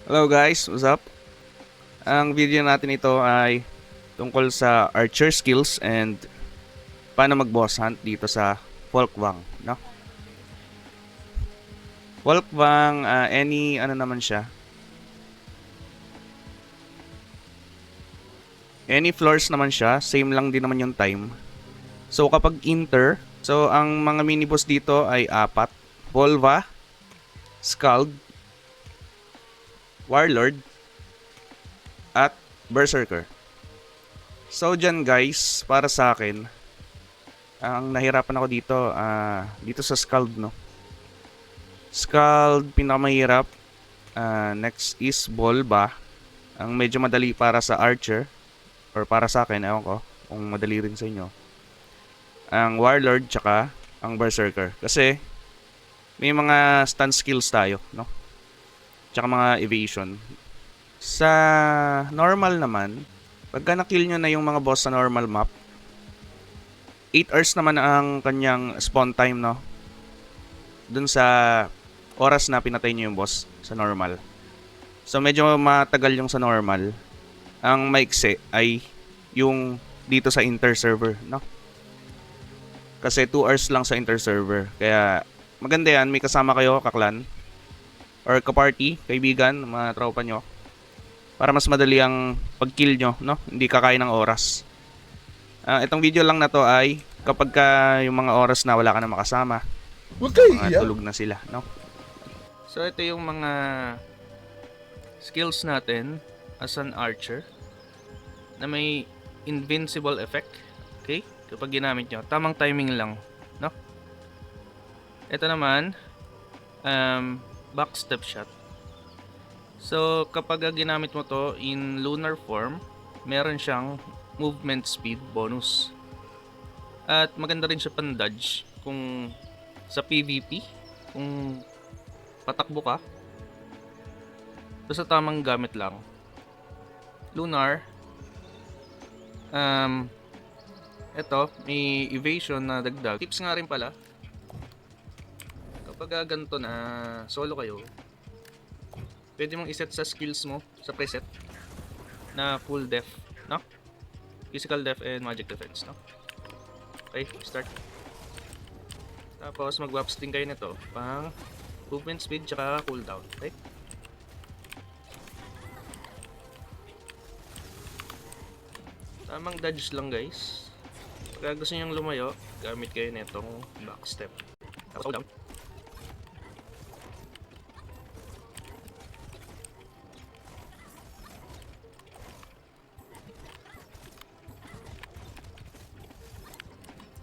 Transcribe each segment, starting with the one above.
Hello guys, what's up? Ang video natin ito ay tungkol sa archer skills and paano mag-boss hunt dito sa Folkwang, no? Folkwang, any ano naman siya? Any floors naman siya, same lang din naman yung time. So kapag inter, so ang mga mini boss dito ay apat: Volva, Skald, Warlord, at Berserker. So dyan guys, para sa akin, ang nahirapan ako dito, dito sa Skald, no? Skald, pinakamahirap. Next is Volva. Ang medyo madali para sa Archer. Or para sa akin, ewan ko. Kung madali rin sa inyo. Ang Warlord, tsaka ang Berserker. Kasi, may mga stun skills tayo, no? Tsaka mga evasion. Sa normal naman, pagka na-kill nyo na yung mga boss sa normal map, 8 hours naman ang kanyang spawn time, no? Dun sa oras na pinatay nyo yung boss sa normal. So medyo matagal yung sa normal. Ang maiksi ay yung dito sa inter-server, no? Kasi 2 hours lang sa inter-server. Kaya maganda yan, may kasama kayo, kaklan, or kaparty, kaibigan, mga tropa nyo. Para mas madali ang pag-kill nyo, no? Hindi kakain ng oras. Itong video lang na to ay kapag ka yung mga oras na wala ka na makasama, Huwag kayo mga iiyak. tulog na sila, no? So ito yung mga skills natin as an archer na may invincible effect. Okay? Kapag ginamit nyo, tamang timing lang, no? Ito naman, backstep shot. So kapag ginamit mo to in lunar form, meron siyang movement speed bonus. At maganda rin siya pan-dodge kung sa PvP, kung patakbo ka. Basta tamang gamit lang. Lunar. Ito, may evasion na dagdag. Tips nga rin pala. Kapag ganito na solo kayo, pwede mong iset sa skills mo, sa preset, na full def, no? Physical def and magic defense, no? Okay, start. Tapos mag-waps din kayo nito pang movement speed tsaka cooldown, okay? Tamang dodge lang guys. Pag gusto nyo lumayo, gamit kayo nitong backstep. Tapos cooldown.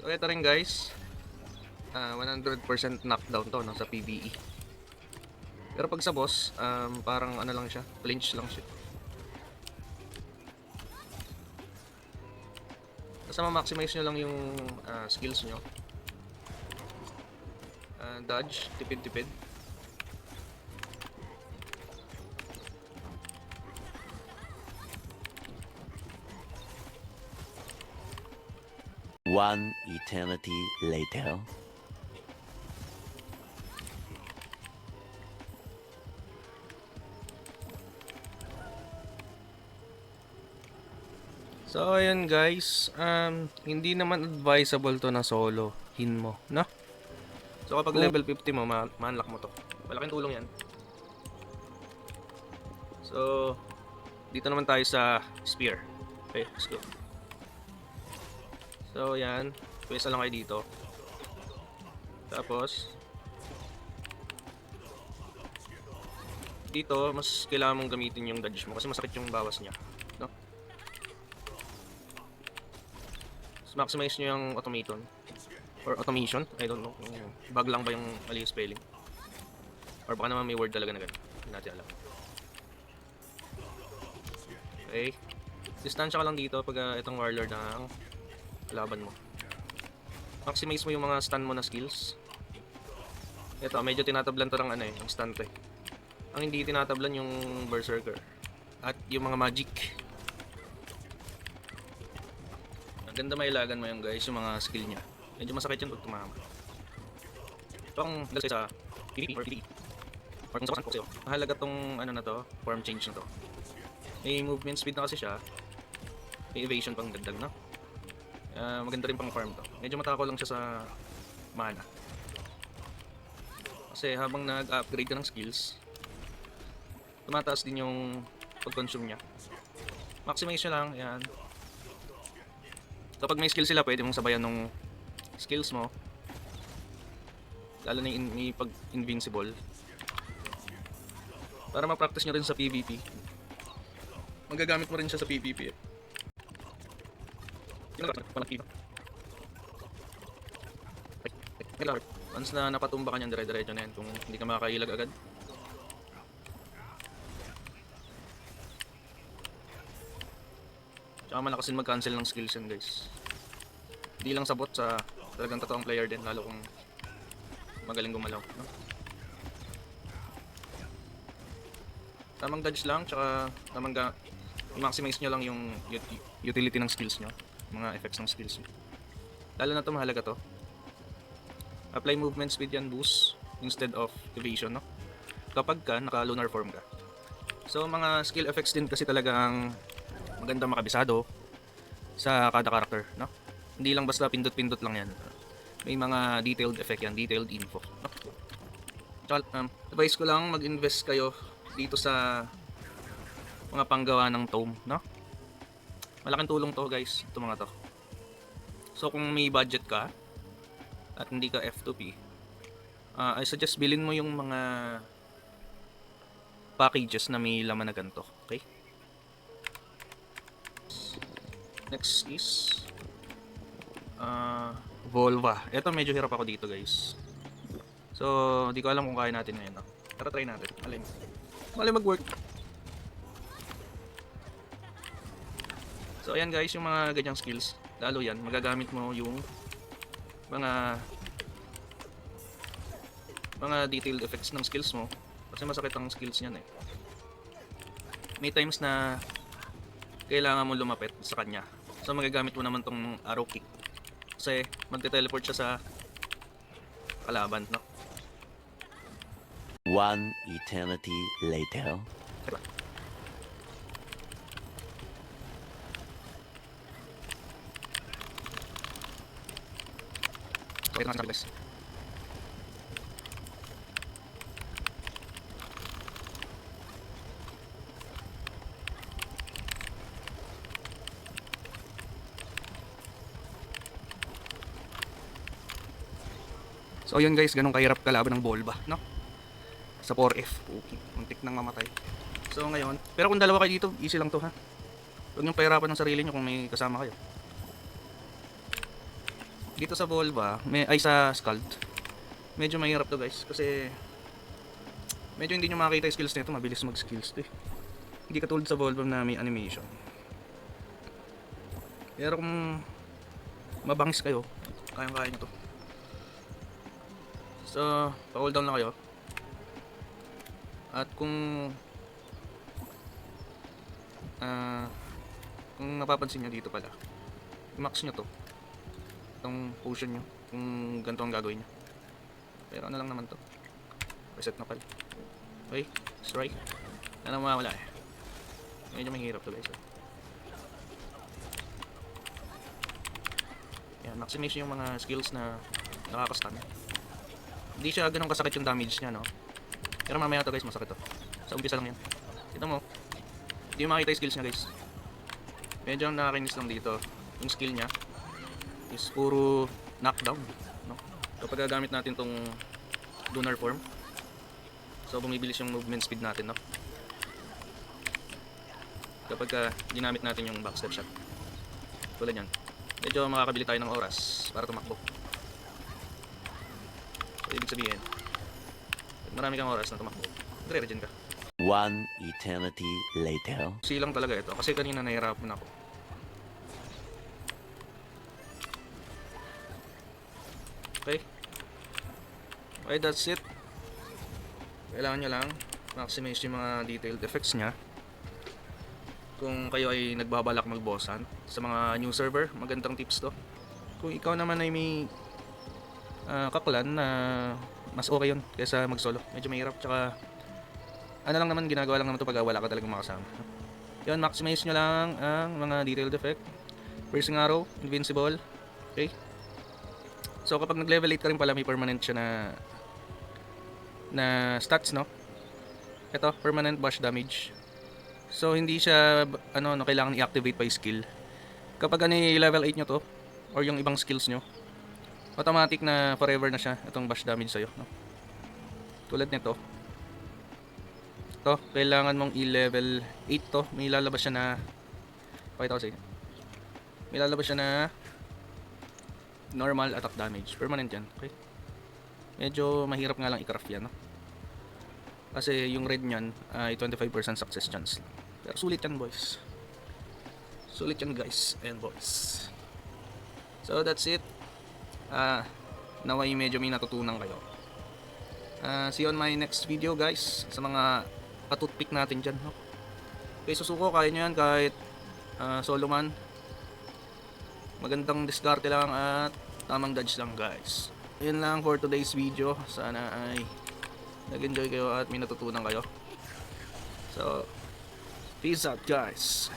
So ito rin guys, 100% knockdown to, no, sa PvE. Pero pag sa boss, parang ano lang siya, flinch lang siya. Basta ma-maximize nyo lang yung skills nyo. Dodge, tipid-tipid. One eternity later. So ayun guys, hindi naman advisable to na solo hin mo, no? So kapag level 50 mo, ma-unlock mo to. Malaking tulong yan. So dito naman tayo sa spear. Okay, let's go. So yan, pwesa lang kayo dito. Tapos dito, mas kailangan mong gamitin yung dodge mo kasi masakit yung bawas niya, no? So, maximize nyo yung automaton or automation, I don't know kung bug lang ba yung mali yung spelling, or baka naman may word talaga na ganun, hindi natin alam. Okay, distansya ka lang dito pag itong warlord ng laban mo. Maximize mo yung mga stun mo na skills. Ito, medyo tinatablan to ng ano yung stun to eh. Ang hindi tinatablan yung berserker at yung mga magic. Ang ganda mailagan mo yung guys, yung mga skill niya. Medyo masakit yun pag tumama. Ito ang galas sa PvP or PvE. or kung saan ko kasi, mahalaga tong ano na to, form change na to. May movement speed na kasi siya. May evasion pang dagdag, no? Maganda rin pang farm to. Medyo matako lang siya sa mana. Kasi habang nag-upgrade ka ng skills, tumataas din yung pag-consume niya. Maximize nyo lang, yan. Kapag may skill sila, pwede mong sabayan ng skills mo. Lalo na yung pag-invincible. Para ma-practice nyo rin sa PvP. Magagamit mo rin siya sa PvP. Once na napatumba ka niyan, dire-diretso na yan kung hindi ka makakailag agad. Tsaka malakasin mag-cancel ng skills yan guys. Hindi lang sa bot, sa talagang totoong player din, lalo kung magaling gumalaw, no? Tamang dodge lang, tsaka tamang i-maximize nyo lang yung utility ng skills nyo, mga effects ng skills nyo. Lalo na to, mahalaga to. Apply movement speed yan, boost instead of evasion, no? Kapag ka naka-lunar form ka. So mga skill effects din kasi talagang maganda makabisado sa kada karakter, no? Hindi lang basta pindot-pindot lang yan. May mga detailed effect yan, detailed info, no? Tsaka, advice ko lang mag-invest kayo dito sa mga panggawa ng tome, no? Malaking tulong to guys, ito mga to. So kung may budget ka at hindi ka F2P, I suggest bilhin mo yung mga packages na may laman na ganito, okay? Next is Volva. Ito medyo hirap ako dito guys. So hindi ko alam kung kaya natin ngayon, no? Tara try natin. Malay mag-work. So ayan guys, yung mga ganyang skills, lalo yan, magagamit mo yung mga detailed effects ng skills mo kasi masakit ang skills niyan eh. May times na kailangan mo lumapit sa kanya, so magagamit mo naman tong arrow kick kasi magte-teleport siya sa kalaban, no? One eternity later. So ito na guys. So yun guys, ganun kahirap kalaban ng Volva, no? Sa 4F. Okay, muntik nang mamatay. So ngayon, pero kung dalawa kayo dito, easy lang to ha. Huwag niyong pahirapan ng sarili niyo kung may kasama kayo. Dito sa Volva, sa Scald, medyo mahirap to guys kasi medyo hindi nyo makakita yung skills nito, mabilis mag skills to eh. Hindi katulad sa Volva na may animation. Pero kung mabangis kayo, kayang-kaya nyo to. So, pa-hold down lang kayo. At kung napapansin nyo dito pala, i-max nyo to, itong potion nyo, kung ganito ang gagawin nyo. Pero ano lang naman to, reset na pala. Okay, strike. Ano mawawala eh. Medyo mahirap to guys. Yan, maximize yung mga skills na nakakastan. Hindi siya ganun kasakit yung damage niya, no? Pero mamaya to guys, masakit to. Sa umpisa lang yan. Kita mo, hindi mo makita yung skills niya guys. Medyo nakakainis lang dito. Yung skill niya is puro knockdown, no? Kapag gagamit natin tong lunar form, so bumibilis yung movement speed natin, no? Kapag ginamit natin yung backstep shot, tulad yan, medyo makakabili tayo ng oras para tumakbo. So ibig sabihin, marami kang oras na tumakbo, nagre-regen ka. One eternity later. Silang talaga ito kasi kanina nahirapan ako. Okay, that's it. Kailangan nyo lang maximize yung mga detailed effects nya. Kung kayo ay nagbabalak mag-bossan sa mga new server, magandang tips to. Kung ikaw naman ay may kaklan na mas okay yun kaysa mag-solo. Medyo mahirap, tsaka ano lang naman, ginagawa lang naman to pag wala ka talagang makasama. Yun, maximize nyo lang ang mga detailed effect. Piercing arrow, invincible. Okay. So kapag nag-level 8 ka rin pala, may permanent siya na stats, no? Ito, permanent bash damage. So hindi siya kailangan i-activate by skill. Kapag level 8 nyo to or yung ibang skills nyo, automatic na forever na siya itong bash damage sa'yo, no? Tulad nito. To, kailangan mong i-level 8 to. May lalabas siya na pakita ko sa inyo. May lalabas siya na normal attack damage. Permanent yan. Okay. Medyo mahirap nga lang i-craft yan, no? Kasi yung red nyan ay 25% success chance lang. Pero sulit yan, boys. Sulit yan, guys and boys. So that's it. Naway medyo may natutunan kayo. See you on my next video, guys. Sa mga patutpick natin dyan, no? Okay, susuko, kaya nyo yan kahit solo man. Magandang diskarte lang at tamang dodge lang, guys. Yun lang for today's video. Sana ay nag-enjoy kayo at may natutunan kayo. So, peace out, guys.